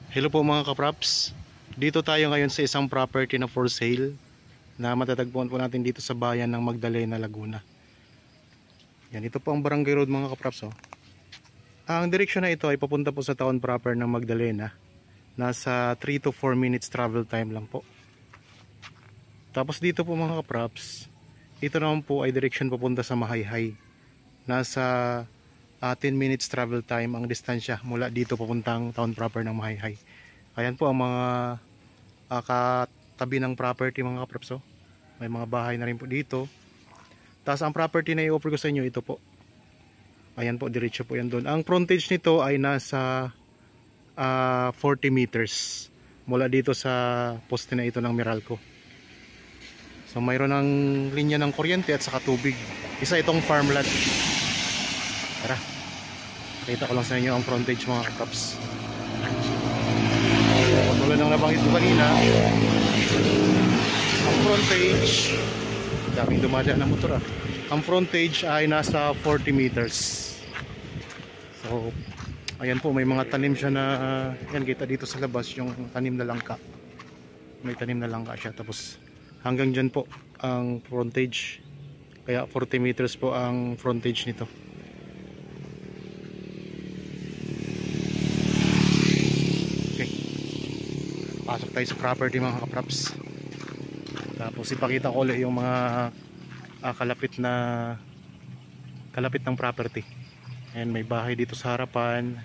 Hello po mga kapraps. Dito tayo ngayon sa isang property na for sale na matatagpuan po natin dito sa bayan ng Magdalena, Laguna. Yan, ito po ang Barangay Road mga kapraps. Ang direksyon na ito ay papunta po sa town proper ng Magdalena. Nasa 3 to 4 minutes travel time lang po. Tapos dito po mga kapraps, ito naman po ay direksyon papunta sa Mahayhay. Nasa 10 minutes travel time ang distansya mula dito papuntang town proper ng Mahayhay. Ayan po ang mga katabi ng property mga kapraps. May mga bahay na rin po dito. Tapos ang property na i-offer ko sa inyo, ito po. Ayan po, diretso po yan doon. Ang frontage nito ay nasa 40 meters mula dito sa poste na ito ng Meralco. So mayroon ng linya ng kuryente at saka tubig. Isa itong farmland. Tara, nakita ko lang sa inyo ang frontage mga kapraps. Tulad ng nabanggit ko kanina, ang frontage, daming dumadaan ng motor ang frontage ay nasa 40 meters. So ayan po, may mga tanim siya na yan, kita dito sa labas yung tanim na langka. May tanim na langka siya, tapos hanggang dyan po ang frontage, kaya 40 meters po ang frontage nito. Pasok tayo sa property mga kapraps. Tapos ipakita ko ulit yung mga kalapit ng property. Ayan, may bahay dito sa harapan.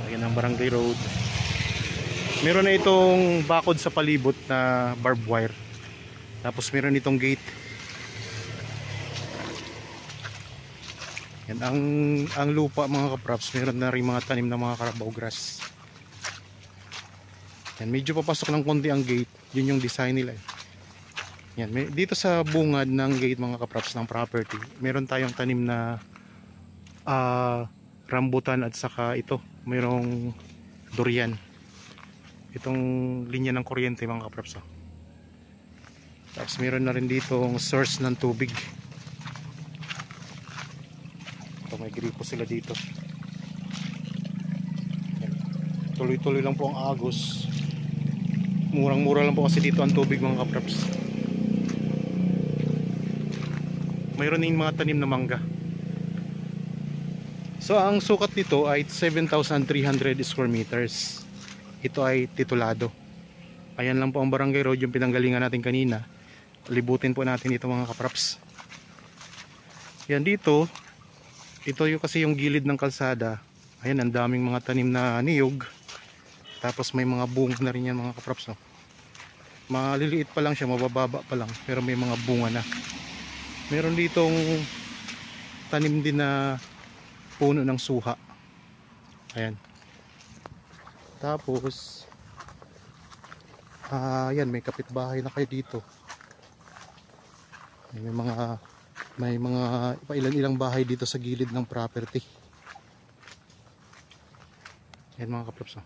Ayan ang Barangay Road. Meron na itong bakod sa palibot na barbed wire. Tapos meron itong gate. Yan ang lupa mga kapraps. Meron na rin mga tanim na mga Carabao grass. Yan, medyo papasok ng konti ang gate. Yun yung design nila. Yan, dito sa bungad ng gate mga kapraps ng property, meron tayong tanim na rambutan at saka ito, mayroong durian. Itong linya ng kuryente mga kapraps. Tapos meron na rin ditong source ng tubig. Ito, may gripo sila dito. Tuloy-tuloy lang po ang agos. Murang-mura lang po kasi dito ang tubig mga kapraps. Mayroon din mga tanim na mangga. So ang sukat nito ay 7,300 square meters. Ito ay titulado. Ayan lang po ang Barangay Road, yung pinanggalingan natin kanina. Libutin po natin ito mga kapraps. Yan dito, ito yung kasi yung gilid ng kalsada. Ayan, ang daming mga tanim na niyog. Tapos may mga bunga na rin yan mga kapraps. Maliliit pa lang siya, mabababa pa lang, pero may mga bunga na. Meron ditong tanim din na puno ng suha. Ayan. Tapos ayan, may kapitbahay na kayo dito. May mga ilan-ilang bahay dito sa gilid ng property. Ayan mga kapraps.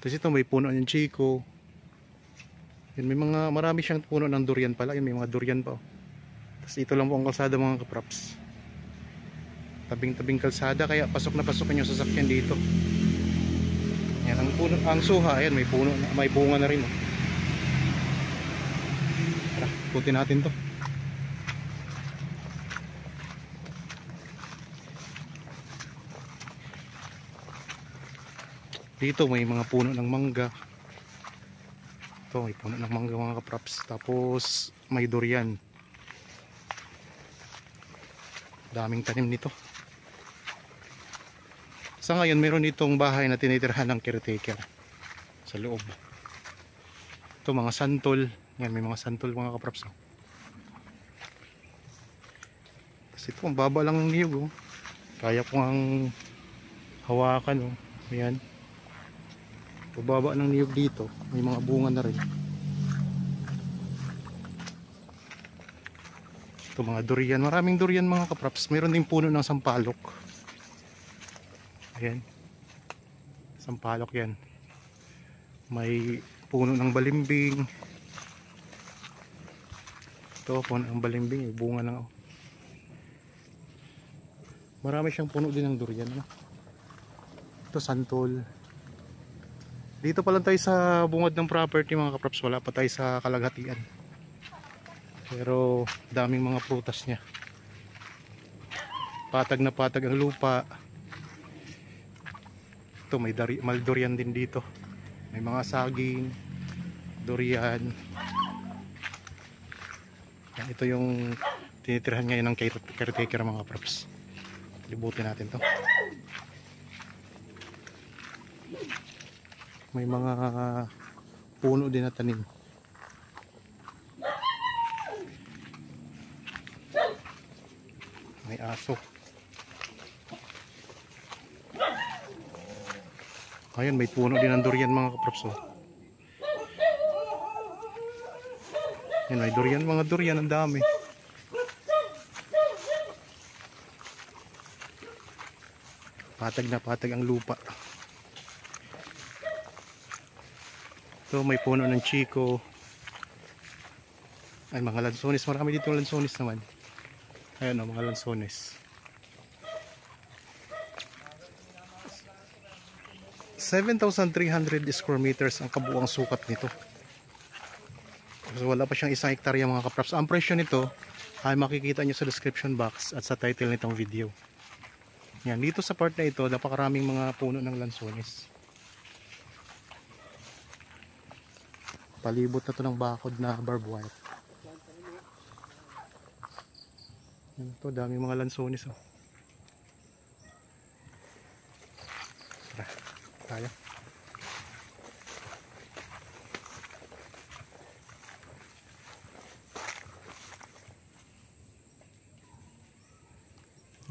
Tapos ito may puno ng chiko. Yan, marami siyang puno ng durian pala. Yan, may mga durian pa. Tapos ito lang po ang kalsada mga kapraps. Tabing-tabing kalsada, kaya pasok na pasok yung sasakyan dito. Yan ang puno, ang suha. Ayan, may puno, may bunga na rin. Tara, ikutin natin to. Dito may mga puno ng mangga. Ito may puno ng mangga mga kapraps. Tapos may durian. Daming tanim nito. Sa ngayon meron itong bahay na tinitirhan ng caretaker sa loob. Ito mga santol. Yan, may mga santol mga kapraps. Tapos ito ang baba lang ng niyog. Kaya ko ang hawakan. Ayan. Pababa ng niyog dito, may mga bunga na rin. Ito mga durian, maraming durian mga kapraps. Meron din puno ng sampalok. Ayan, sampalok yan. May puno ng balimbing. Ito, puno ng balimbing, bunga na. Marami siyang puno din ng durian, no? Ito santol. Dito pa lang tayo sa bungad ng property mga kaprops, wala pa tayo sa kalaghatian. Pero daming mga prutas niya. Patag na patag ang lupa. Ito may durian din dito. May mga saging, durian. Yan, ito yung tinitirahan ngayon ng caretaker mga kaprops. Libutin natin to. May mga puno din na tanim. May aso. Ayun, may puno din ng durian mga kaprops. Yan, may durian, mga durian, ang dami. Patag na patag ang lupa. Ito may puno ng chiko. Ay, mga lansones, marami dito lansones naman. Ayan o, mga lansones. 7,300 square meters ang kabuuang sukat nito. So wala pa siyang 1 hektarya mga kaprops. Ang presyo nito ay makikita nyo sa description box at sa title nitong video. Yan, dito sa part na ito napakaraming mga puno ng lansones. Palibot na to ng bakod na barbed wire. Yan, ito daming mga lansones. Oh. Tara, tayo.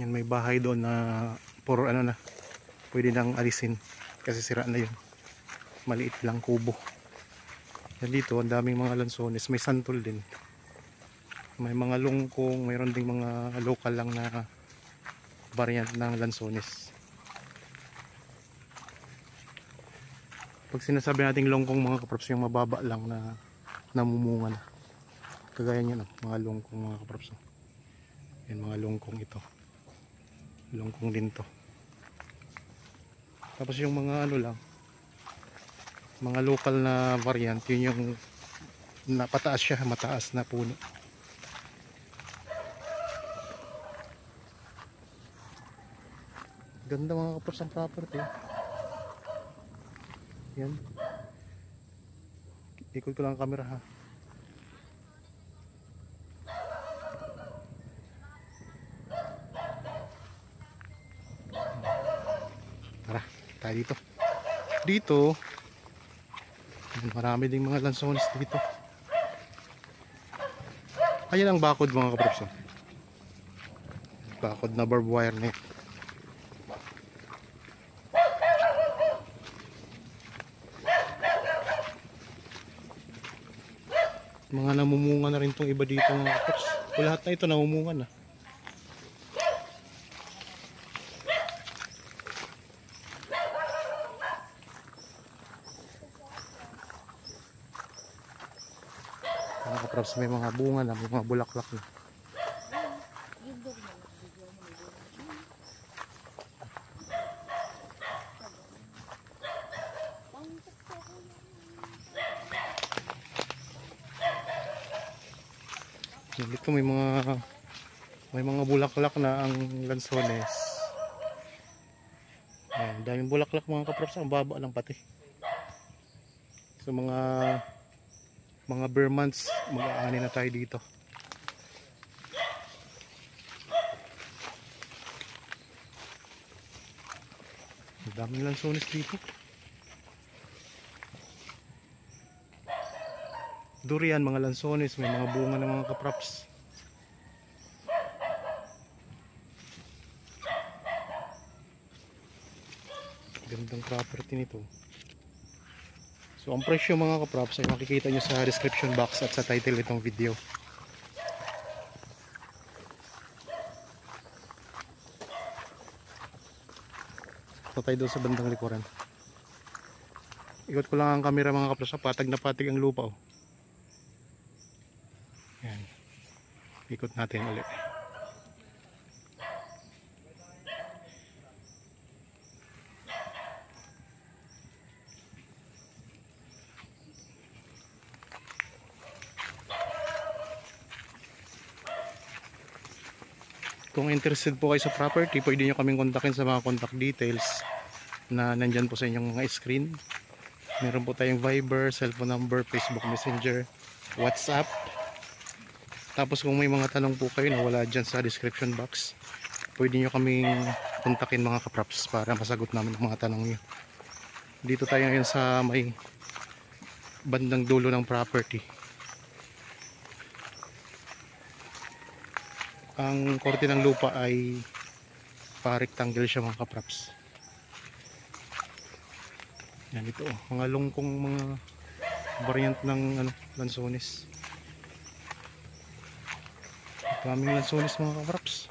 Yan, may bahay doon na puro ano na, pwede nang alisin kasi sira na yun. Maliit lang kubo. Yan, dito ang daming mga lansones, may santol din. May mga lungkong, mayroon ding mga local lang na variant ng lansones. Pag sinasabi nating lungkong mga kaprops, yung mababa lang na namumunga na. Kagaya niyan, mga lungkong mga kaprops. Yan, mga lungkong ito. Lungkong din to. Tapos yung mga ano lang, mga local na variant, yun yung napataas siya, mataas na puno. Ganda mga kaprops ang property. Yan. Ikot ko lang ang camera ha. Tara, tayo dito. Dito, marami ding mga lansones dito. Ayan ang bakod mga kaprops. Bakod na barbed wire net. Mga namumunga na rin tong iba dito mga kaprops. Lahat na ito namumunga na. Mga kaprops, may mga bunga na, may mga bulaklak na. Dito may mga bulaklak na ang lansones. Ayan, daming bulaklak mga kaprops, ang baba lang pati. So mga bare months mag-aani na tayo dito. Ang daming lansones dito. Durian, mga lansones, may mga bunga ng mga kaprops. Gandang property nito. So ang presyo mga kaprops ay makikita nyo sa description box at sa title nitong video. So tayo doon sa bandang likuran. Ikot ko lang ang camera mga kaprops. Patag na patag ang lupa oh. Yan. Ikot natin ulit. Kung interested po kayo sa property, pwede nyo kaming kontakin sa mga contact details na nandyan po sa inyong mga screen. Meron po tayong Viber, cellphone number, Facebook Messenger, WhatsApp. Tapos kung may mga tanong po kayo na wala dyan sa description box, pwede nyo kaming kontakin mga kapraps para masagot namin ang mga tanong nyo. Dito tayo ngayon sa may bandang dulo ng property. Ang korte ng lupa ay pa-rectangle siya mga kapraps. Yan ito, mga lungkong mga variant ng lansones. Daming lansones mga kapraps.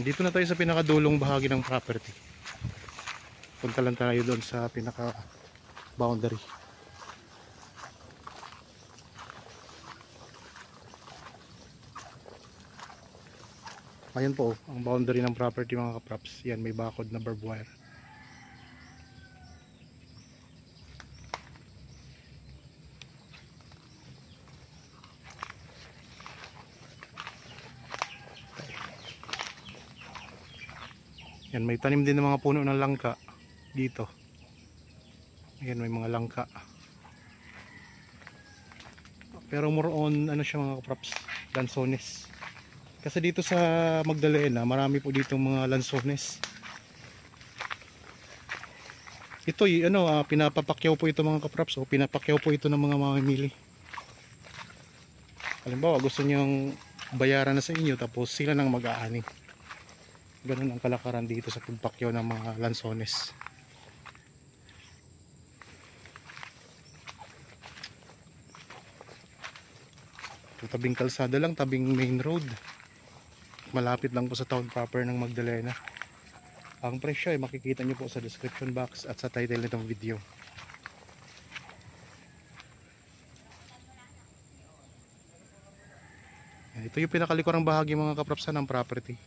Dito na tayo sa pinakadulong bahagi ng property. Punta lang tayo doon sa pinaka boundary. Ayan po ang boundary ng property mga kapraps. Yan, may bakod na barbed wire. Yan, may tanim din ng mga puno ng langka dito. Ayan, may mga langka. Pero more on siya mga kapraps, lansones. Kasi dito sa Magdalena, marami po dito mga lansones. Ito pinapapakyaw po ito mga kapraps, o pinapakyaw po ito ng mga mamimili. Halimbawa, gusto niyong bayaran na sa inyo tapos sila nang mag-aani. Ganun ang kalakaran dito sa pagpakyaw ng mga lansones. Ito, tabing kalsada lang, tabing main road. Malapit lang po sa town proper ng Magdalena. Ang presyo ay makikita nyo po sa description box at sa title nitong video. Ito yung pinakalikurang bahagi mga kaprapsa ng property.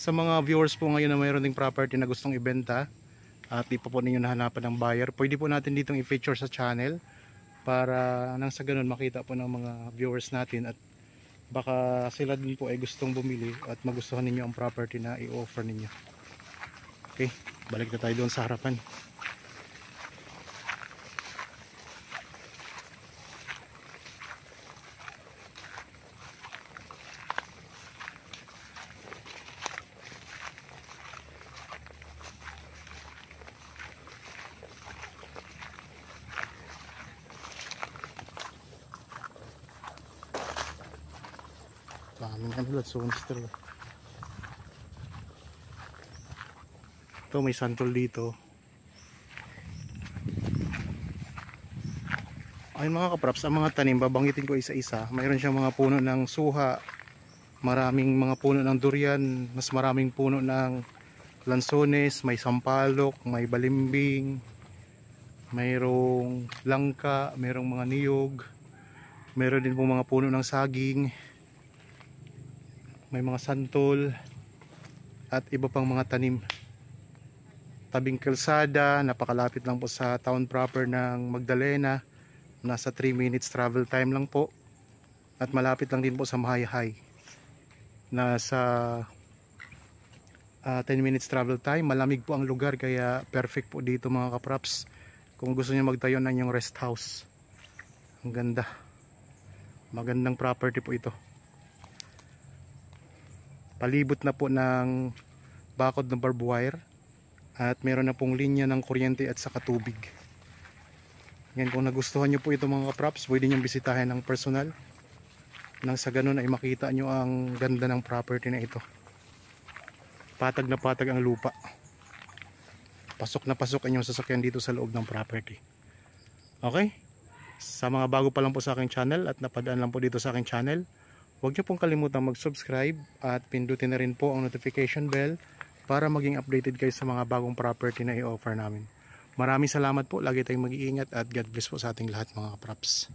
Sa mga viewers po ngayon na mayroon ding property na gustong ibenta at di pa po ninyo nahanapan ng buyer, pwede po natin ditong i-feature sa channel para nang sa ganun makita po ng mga viewers natin at baka sila din po ay gustong bumili at magustuhan ninyo ang property na i-offer ninyo. Okay, balik na tayo doon sa harapan. Daming lansones talaga. Ito, may santol dito. Ayun mga kapraps, ang mga tanim babanggitin ko isa-isa. Mayroon siyang mga puno ng suha, maraming mga puno ng durian, mas maraming puno ng lansones, may sampalok, may balimbing, mayroong langka, mayroong mga niyog, mayroon din po mga puno ng saging, may mga santol at iba pang mga tanim. Tabing kalsada, napakalapit lang po sa town proper ng Magdalena, nasa 3 minutes travel time lang po, at malapit lang din po sa Mahayhay, nasa 10 minutes travel time. Malamig po ang lugar kaya perfect po dito mga kapraps kung gusto niyo magtayo ng inyong rest house. Ang ganda, magandang property po ito. Palibot na po ng bakod ng barbed wire at meron na pong linya ng kuryente at saka tubig. Yan, kung nagustuhan nyo po ito mga kapraps, pwede nyo bisitahin ng personal nang sa ganun ay makita nyo ang ganda ng property na ito. Patag na patag ang lupa, pasok na pasok ang inyong sasakyan dito sa loob ng property. Okay, sa mga bago pa lang po sa aking channel at napadaan lang po dito sa aking channel, huwag niyo pong kalimutang mag-subscribe at pindutin na rin po ang notification bell para maging updated kayo sa mga bagong property na i-offer namin. Maraming salamat po, lagi tayong mag-iingat at God bless po sa ating lahat mga kapraps.